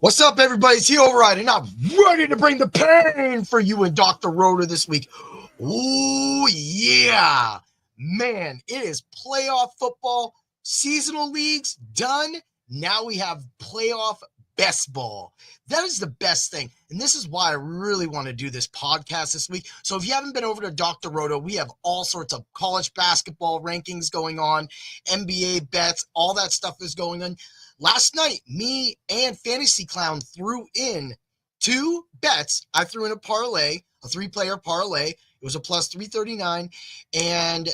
What's up, everybody? It's Heel Ride, and I'm ready to bring the pain for you and Dr. Rhoda this week. Ooh, yeah. Man, it is playoff football, seasonal leagues done. Now we have playoff best ball. That is the best thing. And this is why I really want to do this podcast this week. So if you haven't been over to Dr. Rhoda, we have all sorts of college basketball rankings going on, NBA bets, all that stuff is going on. Last night, me and Fantasy Clown threw in two bets. I threw in a parlay, a three-player parlay. It was a plus 339, and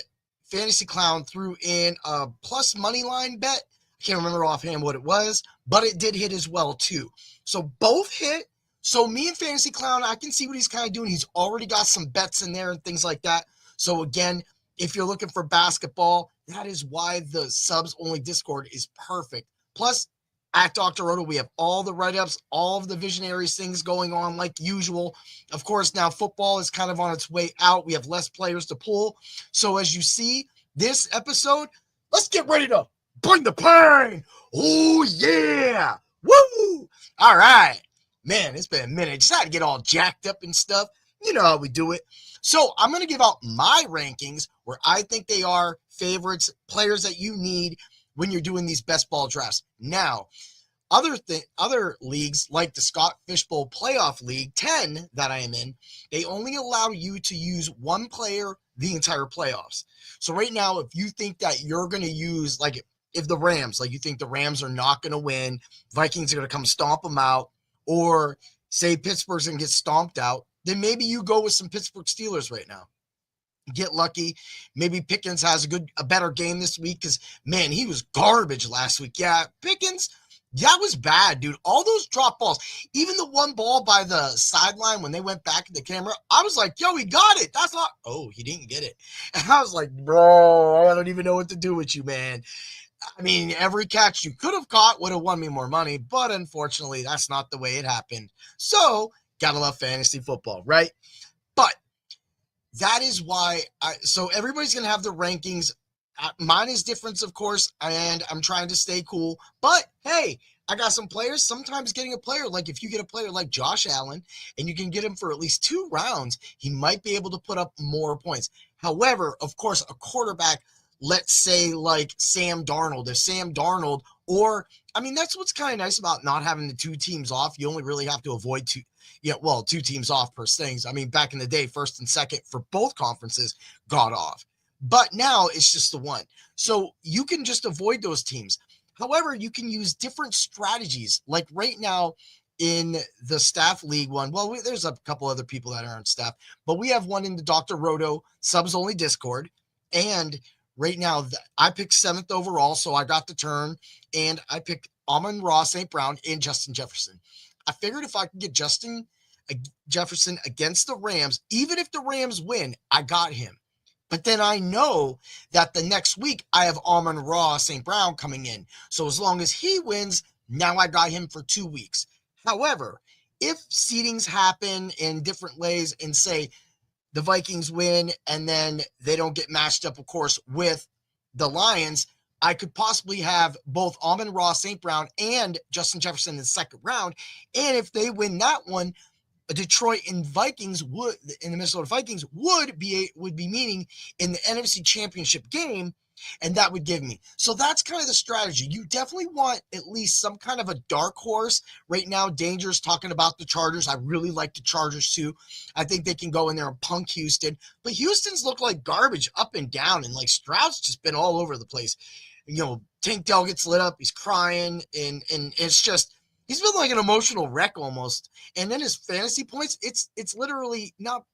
Fantasy Clown threw in a plus money line bet. I can't remember offhand what it was, but it did hit as well, too. So both hit. So me and Fantasy Clown, I can see what he's kind of doing. He's already got some bets in there and things like that. So again, if you're looking for basketball, that is why the subs-only Discord is perfect. Plus, at Dr. Rhoda, we have all the write-ups, all of the visionaries things going on like usual. Of course, now football is kind of on its way out. We have less players to pull. So as you see, this episode, let's get ready to bring the pain. Oh, yeah. Woo. All right. Man, it's been a minute. Just had to get all jacked up and stuff. You know how we do it. So I'm going to give out my rankings where I think they are favorites, players that you need when you're doing these best ball drafts. Now, other leagues like the Scott Fishbowl Playoff League 10 that I am in, they only allow you to use one player the entire playoffs. So right now, if you think that you're going to use, like if the Rams, like you think the Rams are not going to win, Vikings are going to come stomp them out, or say Pittsburgh's going to get stomped out, then maybe you go with some Pittsburgh Steelers right now. Get lucky. Maybe Pickens has a better game this week because, man, he was garbage last week. Yeah, Pickens, that was bad, dude. All those drop balls, even the one ball by the sideline when they went back at the camera, I was like, yo, he got it. That's not, oh, he didn't get it. And I was like, bro, I don't even know what to do with you, man. I mean, every catch you could have caught would have won me more money, but unfortunately, that's not the way it happened. So, gotta love fantasy football, right? But that is why so everybody's going to have their rankings. Mine is different, of course, and I'm trying to stay cool. But hey, I got some players. Sometimes getting a player, like if you get a player like Josh Allen and you can get him for at least 2 rounds, he might be able to put up more points. However, of course, a quarterback, let's say like Sam Darnold, if Sam Darnold, or I mean, that's what's kind of nice about not having the 2 teams off. You only really have to avoid 2 teams off per things. I mean, back in the day, first and second for both conferences got off. But now it's just the one. So you can just avoid those teams. However, you can use different strategies. Like right now in the staff league one, well, there's a couple other people that aren't staff, but we have one in the Dr. Roto subs only Discord. And right now, I picked 7th overall, so I got the turn. And I picked Amon-Ra St. Brown and Justin Jefferson. I figured if I could get Justin Jefferson against the Rams, even if the Rams win, I got him. But then I know that the next week I have Amon-Ra St. Brown coming in. So as long as he wins, now I got him for 2 weeks. However, if seedings happen in different ways and say the Vikings win and then they don't get matched up, of course, with the Lions, I could possibly have both Amon-Ra St. Brown and Justin Jefferson in the second round. And if they win that one, Detroit and the Minnesota Vikings would be meeting in the NFC Championship game, and that would give me. So that's kind of the strategy. You definitely want at least some kind of a dark horse. Right now, Danger's talking about the Chargers. I really like the Chargers too. I think they can go in there and punk Houston, but Houston's looked like garbage up and down, and like Stroud's just been all over the place. Tank Dell gets lit up, he's crying, and it's just, he's been like an emotional wreck almost. And then his fantasy points, it's literally not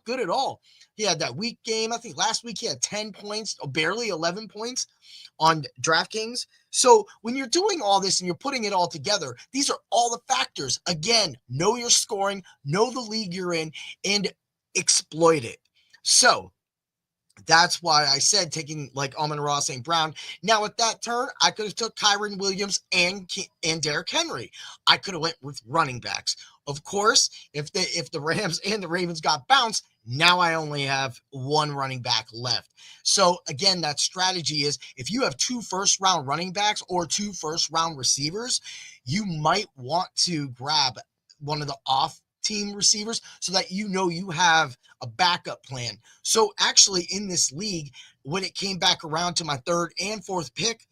good at all. He had that weak game. I think last week he had 10 points, or barely 11 points on DraftKings. So when you're doing all this and you're putting it all together, these are all the factors. Again, know your scoring, know the league you're in, and exploit it. So That's why I said taking like Amon-Ra St. Brown. Now with that turn, I could have took Kyron Williams and Derrick Henry. I could have went with running backs. Of course, if the Rams and the Ravens got bounced, now I only have one running back left. So again, that strategy is if you have 2 first-round running backs or 2 first-round receivers, you might want to grab one of the off-team receivers so that you have a backup plan. So actually in this league, when it came back around to my 3rd and 4th pick,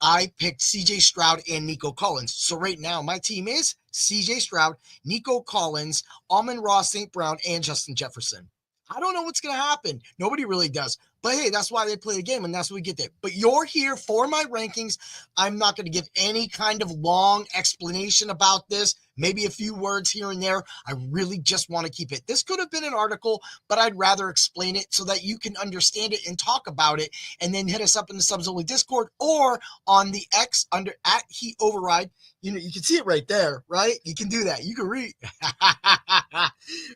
I picked CJ Stroud and Nico Collins. So right now my team is CJ Stroud, Nico Collins, Amon-Ra St. Brown, and Justin Jefferson. I don't know what's going to happen. Nobody really does. But hey, that's why they play the game, and that's what we get there. But you're here for my rankings. I'm not going to give any kind of long explanation about this. Maybe a few words here and there. I really just want to keep it. This could have been an article, but I'd rather explain it so that you can understand it and talk about it, and then hit us up in the Subs Only Discord or on the X under @Heat Override. You know, you can see it right there, right? You can do that. You can read.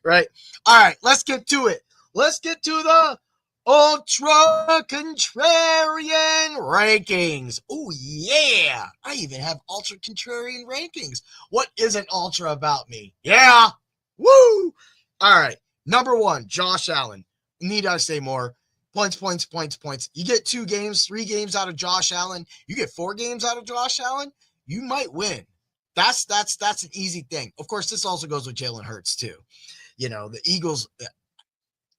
Right. All right, let's get to it. Let's get to the Ultra Contrarian Rankings. Oh, yeah. I even have Ultra Contrarian Rankings. What isn't Ultra about me? Yeah. Woo. All right. Number 1, Josh Allen. Need I say more? Points, points, points, points. You get 2 games, 3 games out of Josh Allen. You get 4 games out of Josh Allen. You might win. That's an easy thing. Of course, this also goes with Jalen Hurts too. You know, the Eagles,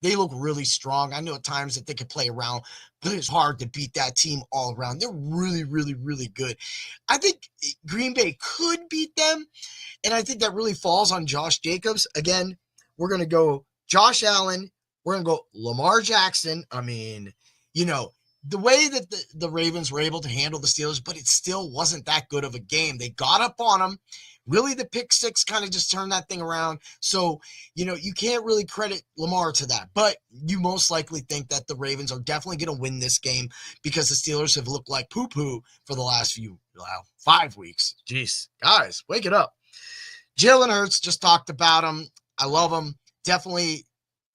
they look really strong. I know at times that they could play around, but it's hard to beat that team all around. They're really, really, really good. I think Green Bay could beat them, and I think that really falls on Josh Jacobs. Again, we're going to go Josh Allen. We're going to go Lamar Jackson. I mean, you know, the way that the Ravens were able to handle the Steelers, but it still wasn't that good of a game. They got up on them. Really, the pick six kind of just turned that thing around. So, you know, you can't really credit Lamar to that. But you most likely think that the Ravens are definitely going to win this game because the Steelers have looked like poo-poo for the last 5 weeks. Jeez, guys, wake it up. Jalen Hurts, just talked about him. I love him. Definitely,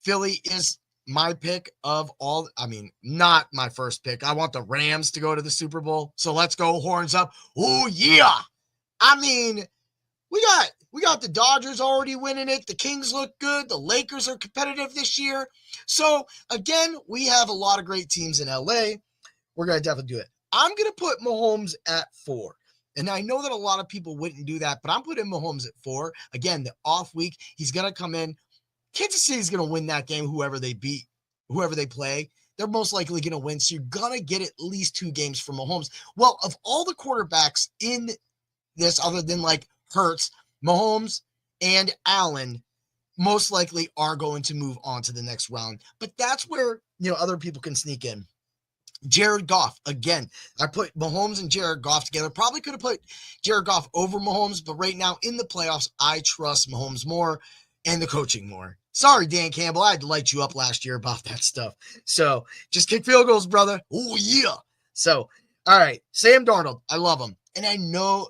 Philly is my pick of all. I mean, not my first pick. I want the Rams to go to the Super Bowl. So let's go, horns up. Oh, yeah. I mean, we got the Dodgers already winning it. The Kings look good. The Lakers are competitive this year. So, again, we have a lot of great teams in LA. We're going to definitely do it. I'm going to put Mahomes at 4. And I know that a lot of people wouldn't do that, but I'm putting Mahomes at 4. Again, the off week, he's going to come in. Kansas City's going to win that game, whoever they beat, whoever they play. They're most likely going to win. So you're going to get at least 2 games from Mahomes. Well, of all the quarterbacks in this, other than like Hurts, Mahomes, and Allen, most likely are going to move on to the next round. But that's where, you know, other people can sneak in. Jared Goff, again, I put Mahomes and Jared Goff together. Probably could have put Jared Goff over Mahomes, but right now in the playoffs, I trust Mahomes more and the coaching more. Sorry, Dan Campbell, I had to light you up last year about that stuff. So just kick field goals, brother. Oh, yeah. So, all right, Sam Darnold, I love him. And I know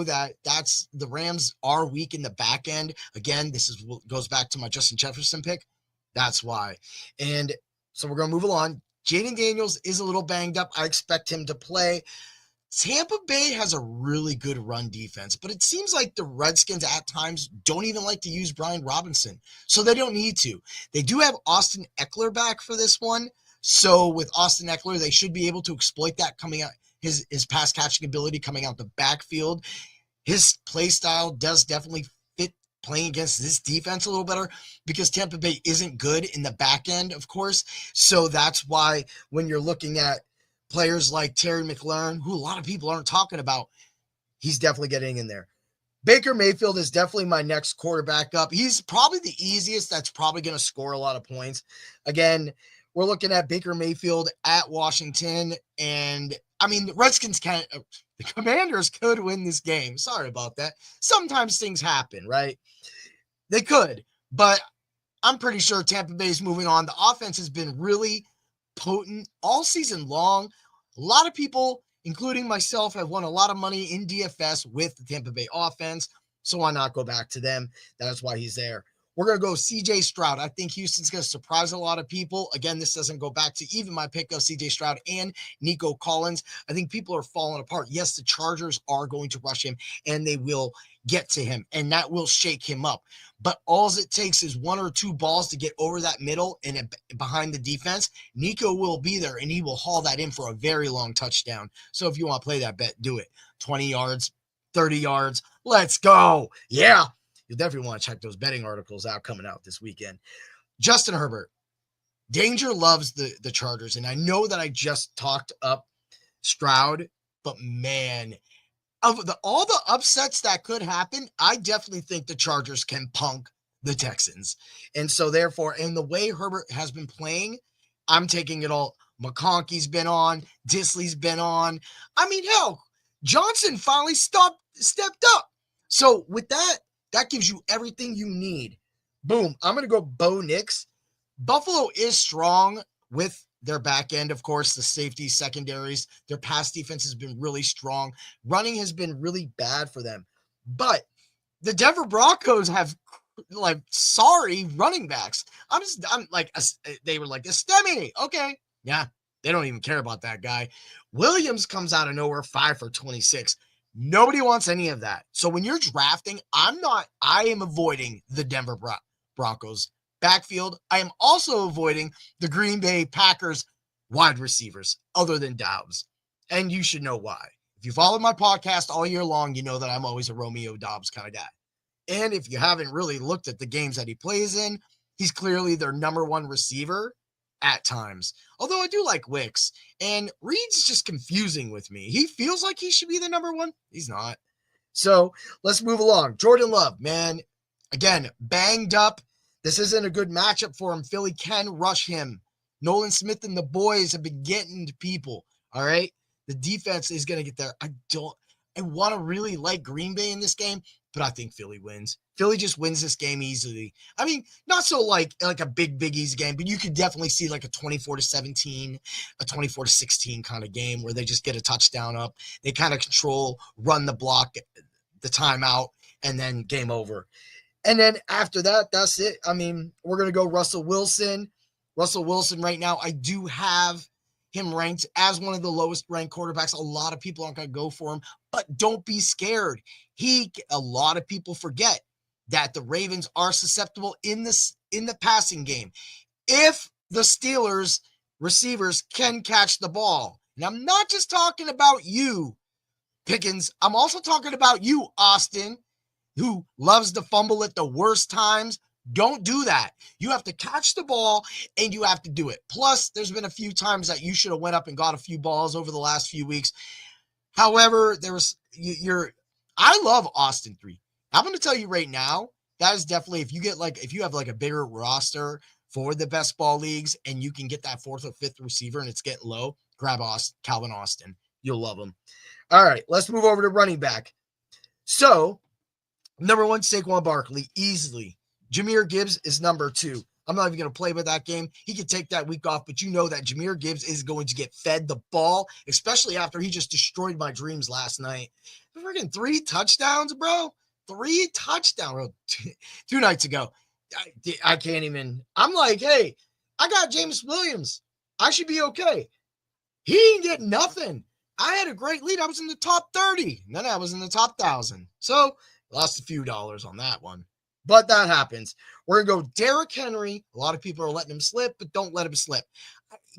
that's the Rams are weak in the back end. Again, this is what goes back to my Justin Jefferson pick. That's why. And so we're going to move along. Jaden Daniels is a little banged up. I expect him to play. Tampa Bay has a really good run defense, but it seems like the Redskins at times don't even like to use Brian Robinson, so they don't need to. They do have Austin Eckler back for this one, so with Austin Eckler, they should be able to exploit that coming out, his pass catching ability coming out the backfield. His play style does definitely fit playing against this defense a little better because Tampa Bay isn't good in the back end, of course. So that's why when you're looking at players like Terry McLaurin, who a lot of people aren't talking about, he's definitely getting in there. Baker Mayfield is definitely my next quarterback up. He's probably the easiest that's probably going to score a lot of points. Again, we're looking at Baker Mayfield at Washington, and I mean, the Redskins can't, the Commanders could win this game. Sorry about that. Sometimes things happen, right? They could, but I'm pretty sure Tampa Bay is moving on. The offense has been really potent all season long. A lot of people, including myself, have won a lot of money in DFS with the Tampa Bay offense. So why not go back to them? That's why he's there. We're going to go CJ Stroud. I think Houston's going to surprise a lot of people. Again, this doesn't go back to even my pick of CJ Stroud and Nico Collins. I think people are falling apart. Yes, the Chargers are going to rush him, and they will get to him, and that will shake him up. But all it takes is one or two balls to get over that middle and behind the defense. Nico will be there, and he will haul that in for a very long touchdown. So if you want to play that bet, do it. 20 yards, 30 yards. Let's go. Yeah. You'll definitely want to check those betting articles out coming out this weekend. Justin Herbert. Danger loves the Chargers, and I know that I just talked up Stroud, but man, of all the upsets that could happen, I definitely think the Chargers can punk the Texans. And so therefore, in the way Herbert has been playing, I'm taking it all. McConkey's been on. Disley's been on. I mean, hell, Johnson finally stepped up. So with that, that gives you everything you need. Boom. I'm going to go Bo Nix. Buffalo is strong with their back end, of course, the safety secondaries. Their pass defense has been really strong. Running has been really bad for them. But the Denver Broncos have, sorry running backs. They were like, Estemi. Okay. Yeah. They don't even care about that guy. Williams comes out of nowhere, 5 for 26. Nobody wants any of that. So when you're drafting, I am avoiding the Denver Broncos backfield. I am also avoiding the Green Bay Packers wide receivers other than Dobbs. And you should know why. If you follow my podcast all year long, you know that I'm always a Romeo Dobbs kind of guy. And if you haven't really looked at the games that he plays in, he's clearly their number one receiver at times. Although I do like Wicks. And Reed's just confusing with me. He feels like he should be the number one. He's not. So let's move along. Jordan Love, man, again, banged up. This isn't a good matchup for him. Philly can rush him. Nolan Smith and the boys have been getting to people. All right. The defense is going to get there. I want to really like Green Bay in this game, but I think Philly wins. Philly just wins this game easily. I mean, not so like a big easy game, but you could definitely see like a 24-17, a 24-16 kind of game where they just get a touchdown up. They kind of control, run the block, the timeout, and then game over. And then after that, that's it. I mean, we're going to go Russell Wilson. Russell Wilson right now, I do have him ranked as one of the lowest ranked quarterbacks. A lot of people aren't going to go for him, but don't be scared. A lot of people forget that the Ravens are susceptible in the passing game. If the Steelers receivers can catch the ball, and I'm not just talking about you, Pickens, I'm also talking about you, Austin, who loves to fumble at the worst times. Don't do that. You have to catch the ball and you have to do it. Plus, there's been a few times that you should have went up and got a few balls over the last few weeks. However, I love Austin 3. I'm going to tell you right now, that is definitely, if you have a bigger roster for the best ball leagues and you can get that 4th or 5th receiver and it's getting low, grab Calvin Austin. You'll love him. All right, let's move over to running back. So, number 1, Saquon Barkley, easily. Jahmyr Gibbs is number 2. I'm not even going to play with that game. He can take that week off, but you know that Jahmyr Gibbs is going to get fed the ball, especially after he just destroyed my dreams last night. Freaking 3 touchdowns, bro. 3 touchdowns, bro. 2 nights ago. I can't even. I'm like, hey, I got James Williams. I should be okay. He didn't get nothing. I had a great lead. I was in the top 30. And then I was in the top 1,000. So lost a few dollars on that one. But that happens. We're going to go Derrick Henry. A lot of people are letting him slip, but don't let him slip.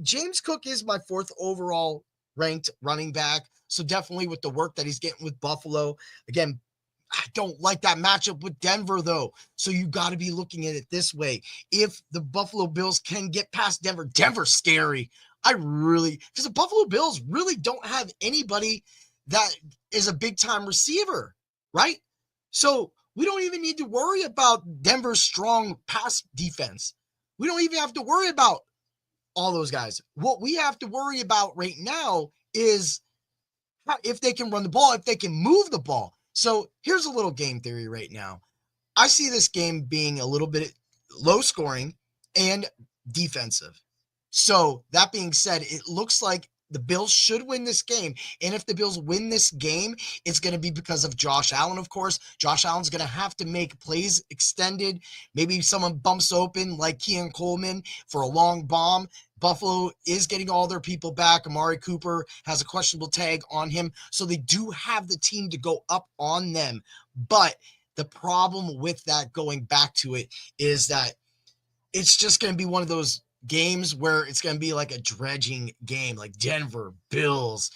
James Cook is my 4th overall ranked running back. So definitely with the work that he's getting with Buffalo. Again, I don't like that matchup with Denver, though. So you got to be looking at it this way. If the Buffalo Bills can get past Denver, Denver's scary. Because the Buffalo Bills really don't have anybody that is a big-time receiver, right? So we don't even need to worry about Denver's strong pass defense. We don't even have to worry about all those guys. What we have to worry about right now is if they can run the ball, if they can move the ball. So here's a little game theory right now. I see this game being a little bit low scoring and defensive. So that being said, it looks like The Bills should win this game. And if the Bills win this game, it's going to be because of Josh Allen, of course. Josh Allen's going to have to make plays extended. Maybe someone bumps open like Keon Coleman for a long bomb. Buffalo is getting all their people back. Amari Cooper has a questionable tag on him. So they do have the team to go up on them. But the problem with that, going back to it, is that it's just going to be one of those games where it's going to be like a dredging game, like Denver, Bills.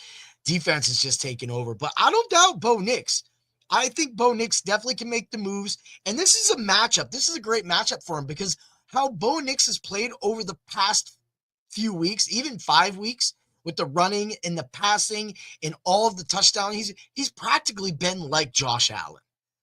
Defense is just taking over. But I don't doubt Bo Nix. I think Bo Nix definitely can make the moves. And this is a matchup. This is a great matchup for him because how Bo Nix has played over the past few weeks, even 5 weeks, with the running and the passing and all of the touchdown, he's practically been like Josh Allen.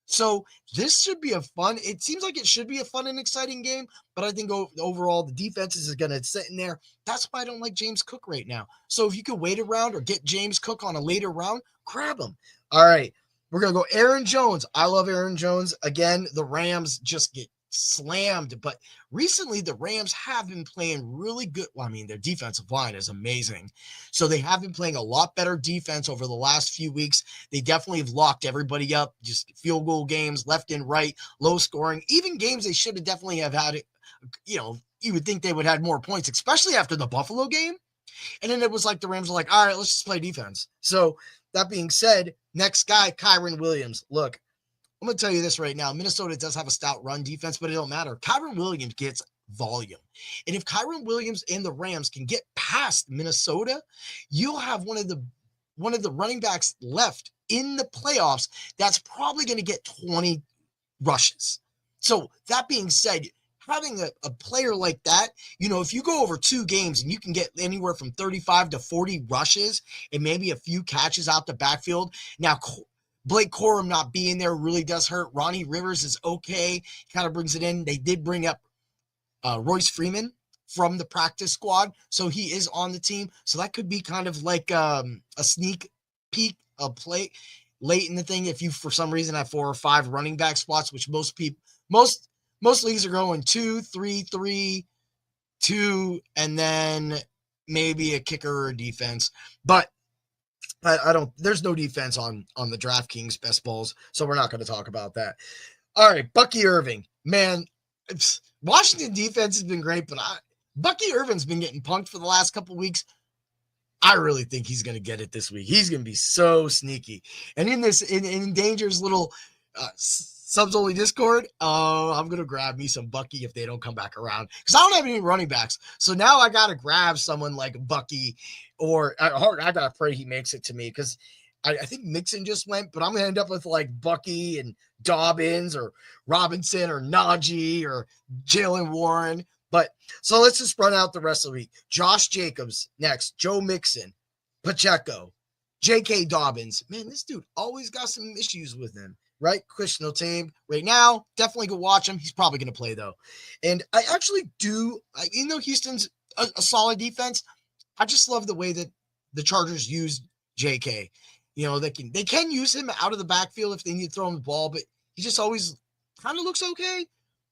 So this should be it seems like it should be a fun and exciting game, but I think overall the defense is going to sit in there. That's why I don't like James Cook right now. So if you could wait around or get James Cook on a later round, grab him. All right, we're going to go Aaron Jones. I love Aaron Jones. Again, the Rams just get slammed, but recently the Rams have been playing really good. Well, I mean, their defensive line is amazing. So they have been playing a lot better defense over the last few weeks. They definitely have locked everybody up, just field goal games, left and right, low scoring, even games they should have definitely have had, you would think they would have had more points, especially after the Buffalo game. And then it was like the Rams were like, all right, let's just play defense. So that being said, next guy, Kyren Williams. Look, I'm going to tell you this right now. Minnesota does have a stout run defense, but it don't matter. Kyren Williams gets volume. And if Kyren Williams and the Rams can get past Minnesota, you'll have one of the running backs left in the playoffs that's probably going to get 20 rushes. So that being said, having a player like that, if you go over 2 games and you can get anywhere from 35 to 40 rushes and maybe a few catches out the backfield. Now, Blake Corum not being there really does hurt. Ronnie Rivers is okay. Kind of brings it in. They did bring up Royce Freeman from the practice squad, so he is on the team. So that could be kind of like a sneak peek, a play late in the thing. If you, for some reason, have 4 or 5 running back spots, which most leagues are going 2, 3, 3, 2, and then maybe a kicker or a defense. But there's no defense on the DraftKings best balls, so we're not going to talk about that. All right, Bucky Irving. Man, Washington defense has been great, but Bucky Irving's been getting punked for the last couple of weeks. I really think he's going to get it this week. He's going to be so sneaky. And in Danger's little subs only Discord, I'm going to grab me some Bucky if they don't come back around because I don't have any running backs. So now I got to grab someone like Bucky, or I got to pray he makes it to me because I think Mixon just went, but I'm going to end up with like Bucky and Dobbins or Robinson or Najee or Jalen Warren. But so let's just run out the rest of the week. Josh Jacobs next, Joe Mixon, Pacheco, J.K. Dobbins. Man, this dude always got some issues with him. Right? Christian Otabe right now, definitely go watch him. He's probably going to play though. And I actually do, even though Houston's a solid defense, I just love the way that the Chargers use JK. They can use him out of the backfield if they need to throw him the ball, but he just always kind of looks okay.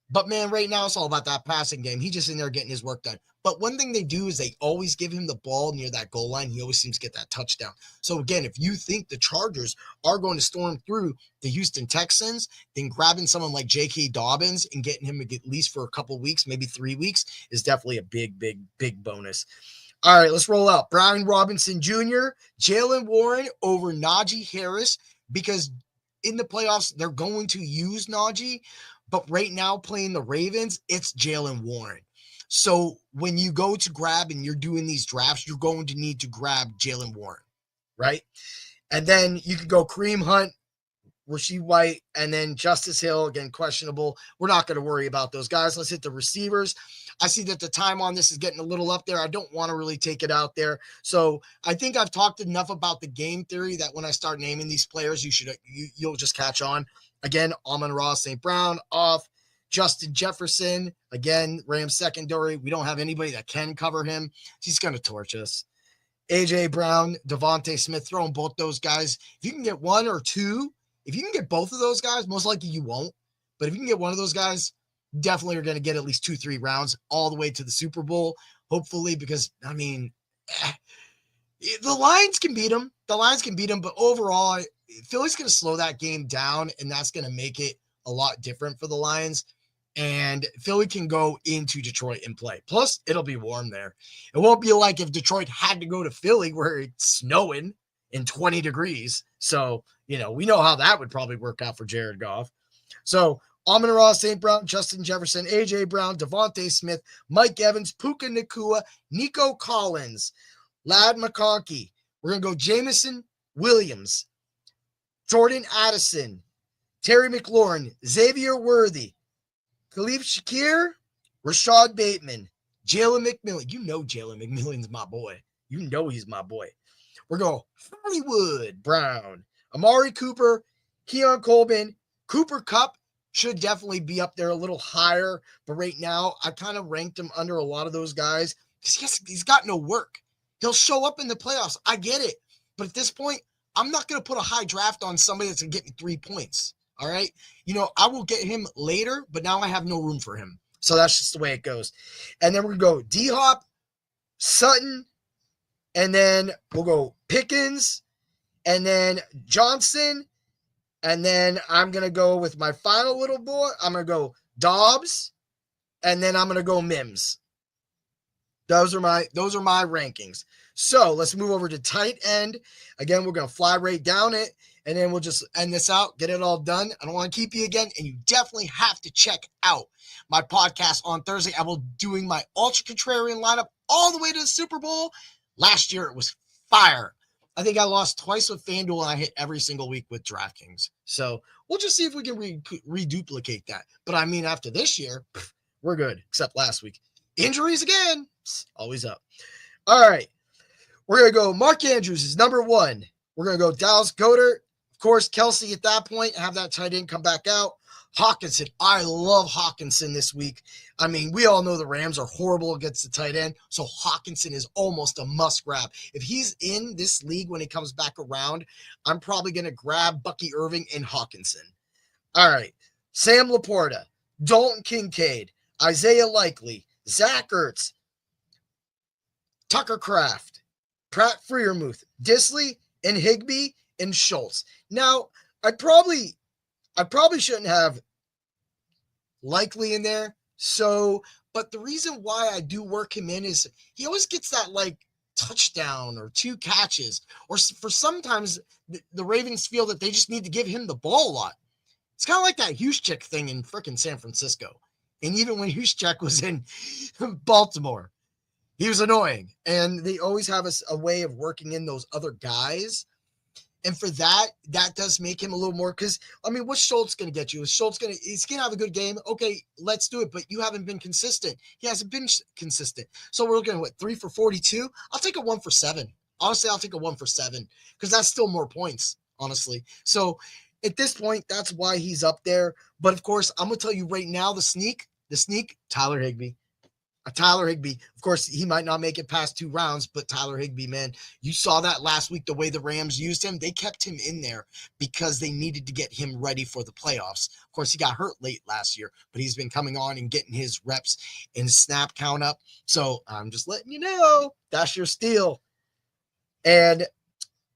But man, right now it's all about that passing game. He's just in there getting his work done. But one thing they do is they always give him the ball near that goal line. He always seems to get that touchdown. So again, if you think the Chargers are going to storm through the Houston Texans, then grabbing someone like J.K. Dobbins and getting him at least for a couple weeks, maybe 3 weeks, is definitely a big, big, big bonus. All right, let's roll out. Brian Robinson Jr., Jalen Warren over Najee Harris, because in the playoffs, they're going to use Najee. But right now, playing the Ravens, it's Jalen Warren. So when you go to grab and you're doing these drafts, you're going to need to grab Jalen Warren, right? And then you could go Kareem Hunt, Rasheed White, and then Justice Hill, again, questionable. We're not going to worry about those guys. Let's hit the receivers. I see that the time on this is getting a little up there. I don't want to really take it out there. So I think I've talked enough about the game theory that when I start naming these players, you'll just catch on. Again, Amon-Ra St. Brown off. Justin Jefferson, again, Rams secondary. We don't have anybody that can cover him. He's going to torch us. A.J. Brown, Devontae Smith, throwing both those guys. If you can get one or two, if you can get both of those guys, most likely you won't. But if you can get one of those guys, definitely are going to get at least 2-3 rounds all the way to the Super Bowl, hopefully, because, I mean, The Lions can beat them. But overall, Philly's going to slow that game down, and that's going to make it a lot different for the Lions. And Philly can go into Detroit and play. Plus, it'll be warm there. It won't be like if Detroit had to go to Philly where it's snowing in 20 degrees. So, we know how that would probably work out for Jared Goff. So, Amon-Ra St. Brown, Justin Jefferson, A.J. Brown, Devontae Smith, Mike Evans, Puka Nacua, Nico Collins, Ladd McConkey. We're going to go Jameson Williams, Jordan Addison, Terry McLaurin, Xavier Worthy, Khalif Shakir, Rashad Bateman, Jalen McMillan. You know Jalen McMillan's my boy. You know he's my boy. We're going Hollywood Brown, Amari Cooper, Keon Coleman, Cooper Kupp should definitely be up there a little higher. But right now, I kind of ranked him under a lot of those guys because he's got no work. He'll show up in the playoffs. I get it. But at this point, I'm not going to put a high draft on somebody that's going to get me 3 points. All right. I will get him later, but now I have no room for him. So that's just the way it goes. And then we're going to go D-Hop, Sutton, and then we'll go Pickens, and then Johnson. And then I'm going to go with my final little boy. I'm going to go Dobbs, and then I'm going to go Mims. Those are my rankings. So let's move over to tight end. Again, we're going to fly right down it, and then we'll just end this out, get it all done. I don't want to keep you again, and you definitely have to check out my podcast on Thursday. I will be doing my ultra contrarian lineup all the way to the Super Bowl. Last year, it was fire. I think I lost twice with FanDuel, and I hit every single week with DraftKings. So we'll just see if we can reduplicate that. But I mean, after this year, we're good, except last week. Injuries again, always up. All right. We're going to go Mark Andrews is number 1. We're going to go Dallas Goedert. Of course, Kelsey at that point, have that tight end come back out. Hawkinson. I love Hawkinson this week. I mean, we all know the Rams are horrible against the tight end, so Hawkinson is almost a must grab. If he's in this league when he comes back around, I'm probably going to grab Bucky Irving and Hawkinson. All right. Sam Laporta, Dalton Kincaid, Isaiah Likely, Zach Ertz, Tucker Kraft, Pratt Freiermuth, Disley, and Higbee, and Schultz. Now, I probably shouldn't have Likely in there. But the reason why I do work him in is he always gets that touchdown or 2 catches, or for sometimes the Ravens feel that they just need to give him the ball a lot. It's kind of like that Juszczyk thing in frickin' San Francisco. And even when Juszczyk was in Baltimore, he was annoying. And they always have a way of working in those other guys. And for that does make him a little more, because, I mean, what's Schultz going to get you? He's going to have a good game. Okay, let's do it. But you haven't been consistent. He hasn't been consistent. So we're looking at 3 for 42? I'll take a 1 for 7. Honestly, I'll take a 1 for 7 because that's still more points, honestly. So at this point, that's why he's up there. But of course, I'm going to tell you right now, the sneak, Tyler Higbee. Tyler Higbee, of course, he might not make it past 2 rounds, but Tyler Higbee, man, you saw that last week, the way the Rams used him. They kept him in there because they needed to get him ready for the playoffs. Of course, he got hurt late last year, but he's been coming on and getting his reps and snap count up. So I'm just letting you know, that's your steal. And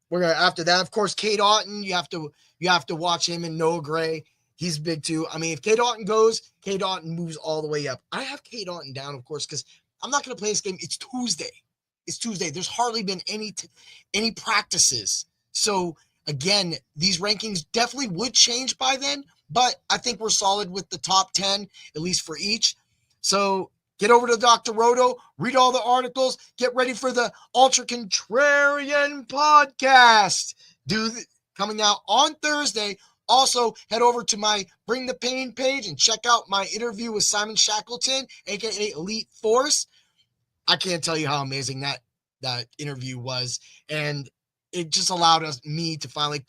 we're going to, after that, of course, Cade Otton, you have to watch him and Noah Gray. He's big too. I mean, if Cade Otton goes, Cade Otton moves all the way up. I have Cade Otton down, of course, because I'm not going to play this game. It's Tuesday. There's hardly been any practices. So, again, these rankings definitely would change by then, but I think we're solid with the top 10, at least for each. So, get over to Dr. Roto, read all the articles, get ready for the Ultra Contrarian podcast. Coming out on Thursday. Also, head over to my Bring the Pain page and check out my interview with Simon Shackleton, a.k.a. Elite Force. I can't tell you how amazing that interview was. And it just allowed me to finally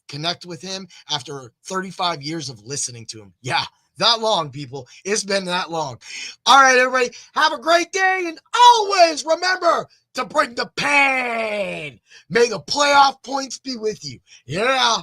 connect with him after 35 years of listening to him. Yeah, that long, people. It's been that long. All right, everybody, have a great day. And always remember to bring the pain. May the playoff points be with you. Yeah.